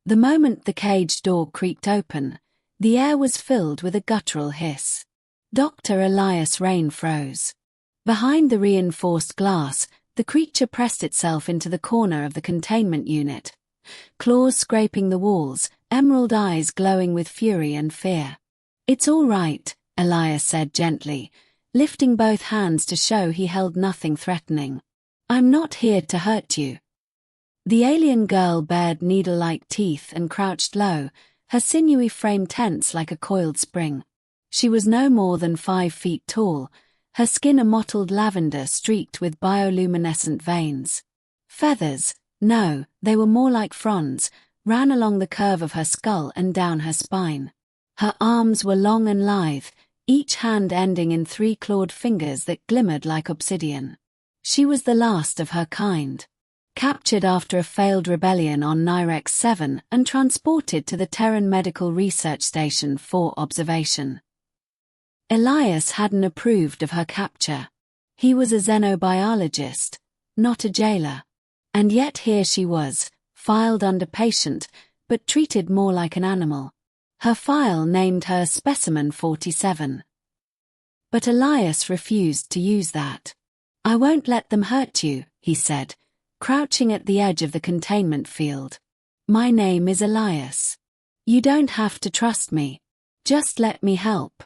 The moment the cage door creaked open, the air was filled with a guttural hiss. Dr. Elias' brain froze. Behind the reinforced glass, the creature pressed itself into the corner of the containment unit, claws scraping the walls, emerald eyes glowing with fury and fear. "It's all right," Elias said gently, lifting both hands to show he held nothing threatening. "I'm not here to hurt you." The alien girl bared needle-like teeth and crouched low, her sinewy frame tense like a coiled spring. She was no more than 5 feet tall, her skin a mottled lavender streaked with bioluminescent veins. Feathers, no, they were more like fronds, ran along the curve of her skull and down her spine. Her arms were long and lithe, each hand ending in 3 clawed fingers that glimmered like obsidian. She was the last of her kind. Captured after a failed rebellion on Nirex 7 and transported to the Terran Medical Research Station for observation. Elias hadn't approved of her capture. He was a xenobiologist, not a jailer. And yet here she was, filed under patient, but treated more like an animal. Her file named her Specimen 47. But Elias refused to use that. "I won't let them hurt you," he said, crouching at the edge of the containment field. "My name is Elias. You don't have to trust me. Just let me help."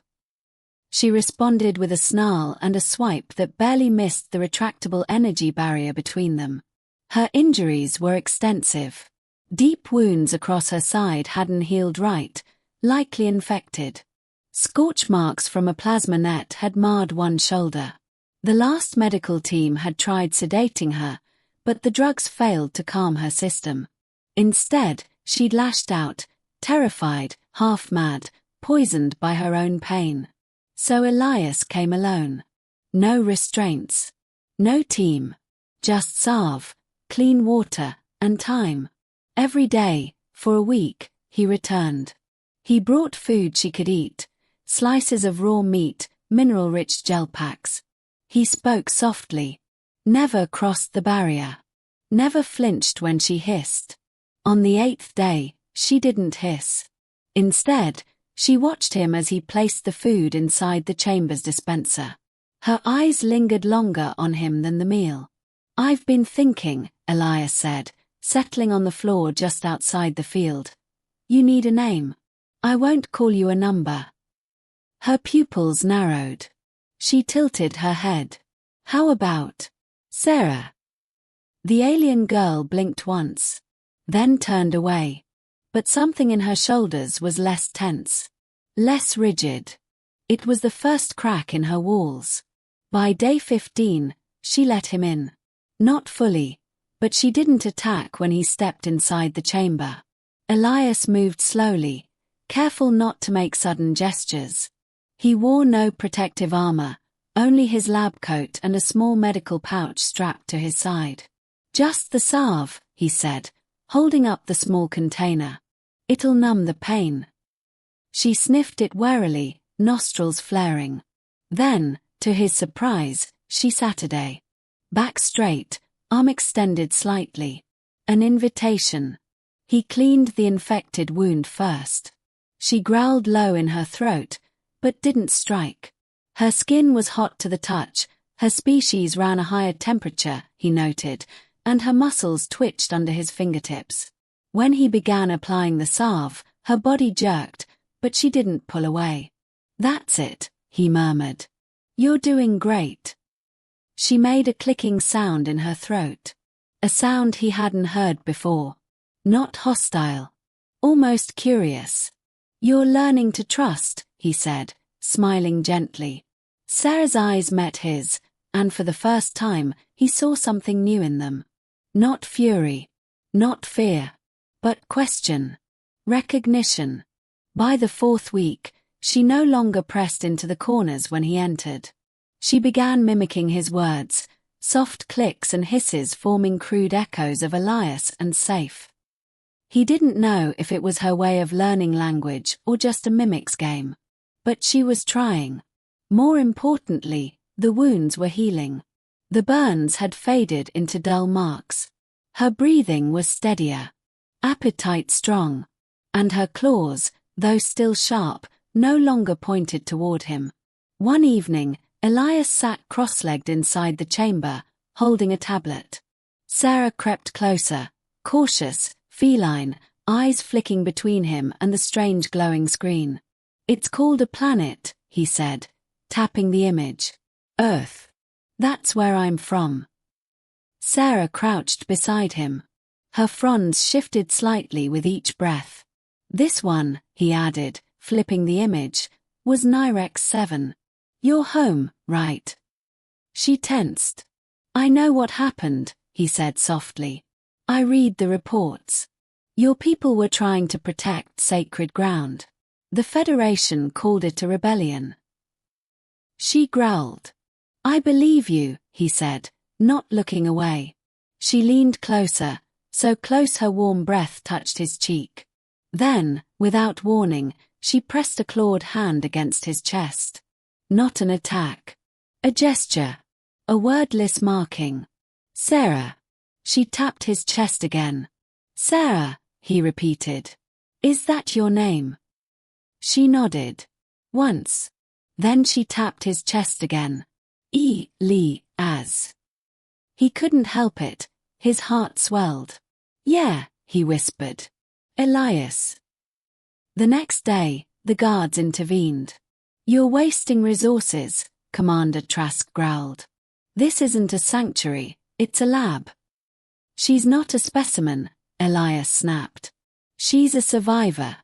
She responded with a snarl and a swipe that barely missed the retractable energy barrier between them. Her injuries were extensive. Deep wounds across her side hadn't healed right, likely infected. Scorch marks from a plasma net had marred one shoulder. The last medical team had tried sedating her, but the drugs failed to calm her system. Instead, she'd lashed out, terrified, half-mad, poisoned by her own pain. So Elias came alone. No restraints. No team. Just salve, clean water, and time. Every day, for a week, he returned. He brought food she could eat, slices of raw meat, mineral-rich gel packs. He spoke softly. Never crossed the barrier. Never flinched when she hissed. On the 8th day, she didn't hiss. Instead, she watched him as he placed the food inside the chamber's dispenser. Her eyes lingered longer on him than the meal. "I've been thinking," Elias said, settling on the floor just outside the field. "You need a name. I won't call you a number." Her pupils narrowed. She tilted her head. "How about Sera?" The alien girl blinked once, then turned away. But something in her shoulders was less tense, less rigid. It was the first crack in her walls. By day 15, she let him in. Not fully, but she didn't attack when he stepped inside the chamber. Elias moved slowly, careful not to make sudden gestures. He wore no protective armor, only his lab coat and a small medical pouch strapped to his side. "Just the salve," he said, holding up the small container. "It'll numb the pain." She sniffed it warily, nostrils flaring. Then, to his surprise, she Saturday. Back straight, arm extended slightly. An invitation. He cleaned the infected wound first. She growled low in her throat, but didn't strike. Her skin was hot to the touch, her species ran a higher temperature, he noted, and her muscles twitched under his fingertips. When he began applying the salve, her body jerked, but she didn't pull away. "That's it," he murmured. "You're doing great." She made a clicking sound in her throat. A sound he hadn't heard before. Not hostile. Almost curious. "You're learning to trust," he said, smiling gently. Sera's eyes met his, and for the first time, he saw something new in them. Not fury. Not fear. But question. Recognition. By the 4th week, she no longer pressed into the corners when he entered. She began mimicking his words, soft clicks and hisses forming crude echoes of Elias and safe. He didn't know if it was her way of learning language or just a mimic's game. But she was trying. More importantly, the wounds were healing. The burns had faded into dull marks. Her breathing was steadier. appetite strong. And her claws, though still sharp, no longer pointed toward him. One evening, Elias sat cross-legged inside the chamber, holding a tablet. Sera crept closer, cautious, feline, eyes flicking between him and the strange glowing screen. "It's called a planet," he said, tapping the image. "Earth. That's where I'm from." Sera crouched beside him. Her fronds shifted slightly with each breath. "This one," he added, flipping the image, "was Nirex 7. You're home, right?" She tensed. "I know what happened," he said softly. "I read the reports. Your people were trying to protect sacred ground. The Federation called it a rebellion." She growled. "I believe you," he said, not looking away. She leaned closer, so close her warm breath touched his cheek. Then, without warning, she pressed a clawed hand against his chest. Not an attack. A gesture. A wordless marking. "Sera." She tapped his chest again. "Sera," he repeated. "Is that your name?" She nodded. "Once." Then she tapped his chest again. "Elias." He couldn't help it. His heart swelled. "Yeah," he whispered. "Elias." The next day, the guards intervened. "You're wasting resources," Commander Trask growled. "This isn't a sanctuary, it's a lab." "She's not a specimen," Elias snapped. "She's a survivor.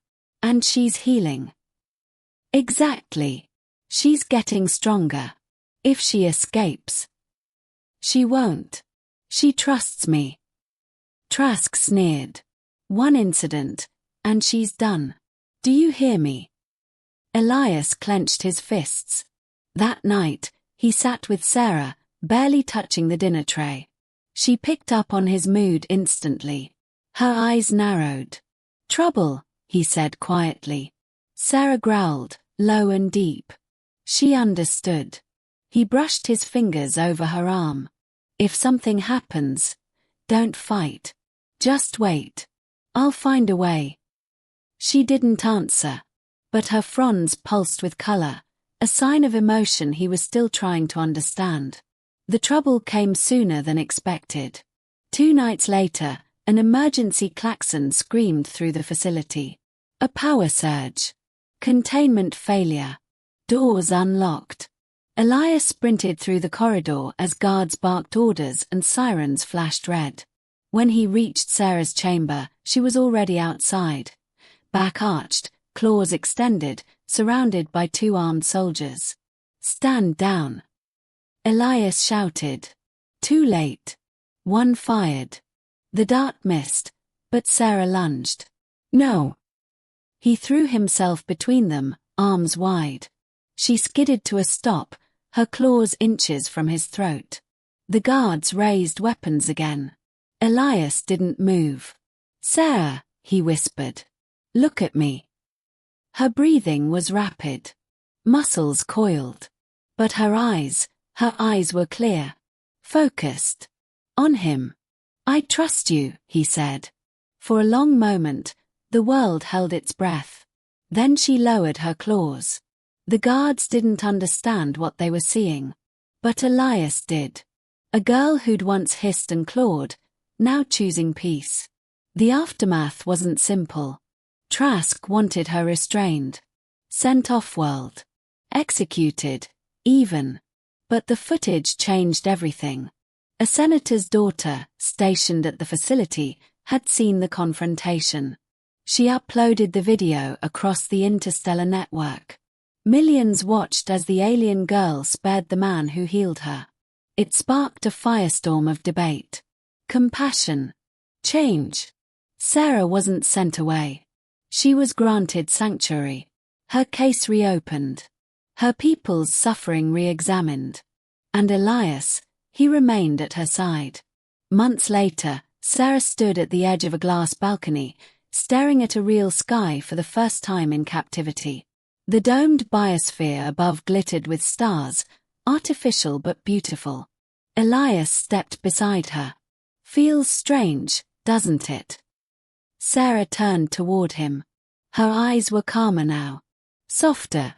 And she's healing." "Exactly. She's getting stronger. If she escapes." "She won't. She trusts me." Trask sneered. "One incident, and she's done. Do you hear me?" Elias clenched his fists. That night, he sat with Sera, barely touching the dinner tray. She picked up on his mood instantly. Her eyes narrowed. "Trouble," he said quietly. Sera growled, low and deep. She understood. He brushed his fingers over her arm. "If something happens, don't fight. Just wait. I'll find a way." She didn't answer, but her fronds pulsed with color, a sign of emotion he was still trying to understand. The trouble came sooner than expected. 2 nights later, an emergency klaxon screamed through the facility. A power surge. Containment failure. Doors unlocked. Elias sprinted through the corridor as guards barked orders and sirens flashed red. When he reached Sera's chamber, she was already outside. Back arched, claws extended, surrounded by 2 armed soldiers. "Stand down." Elias shouted. Too late. One fired. The dart missed, but Sera lunged. "No." He threw himself between them, arms wide. She skidded to a stop, her claws inches from his throat. The guards raised weapons again. Elias didn't move. "Sera," he whispered. "Look at me." Her breathing was rapid. Muscles coiled. But her eyes were clear. Focused. On him. "I trust you," he said. For a long moment, the world held its breath. Then she lowered her claws. The guards didn't understand what they were seeing. But Elias did. A girl who'd once hissed and clawed, now choosing peace. The aftermath wasn't simple. Trask wanted her restrained. Sent off-world. Executed. Even. But the footage changed everything. A senator's daughter, stationed at the facility, had seen the confrontation. She uploaded the video across the interstellar network. Millions watched as the alien girl spared the man who healed her. It sparked a firestorm of debate. Compassion. Change. Sera wasn't sent away. She was granted sanctuary. Her case reopened. Her people's suffering re-examined. And Elias, he remained at her side. Months later, Sera stood at the edge of a glass balcony, staring at a real sky for the first time in captivity. The domed biosphere above glittered with stars, artificial but beautiful. Elias stepped beside her. "Feels strange, doesn't it?" Sera turned toward him. Her eyes were calmer now. Softer,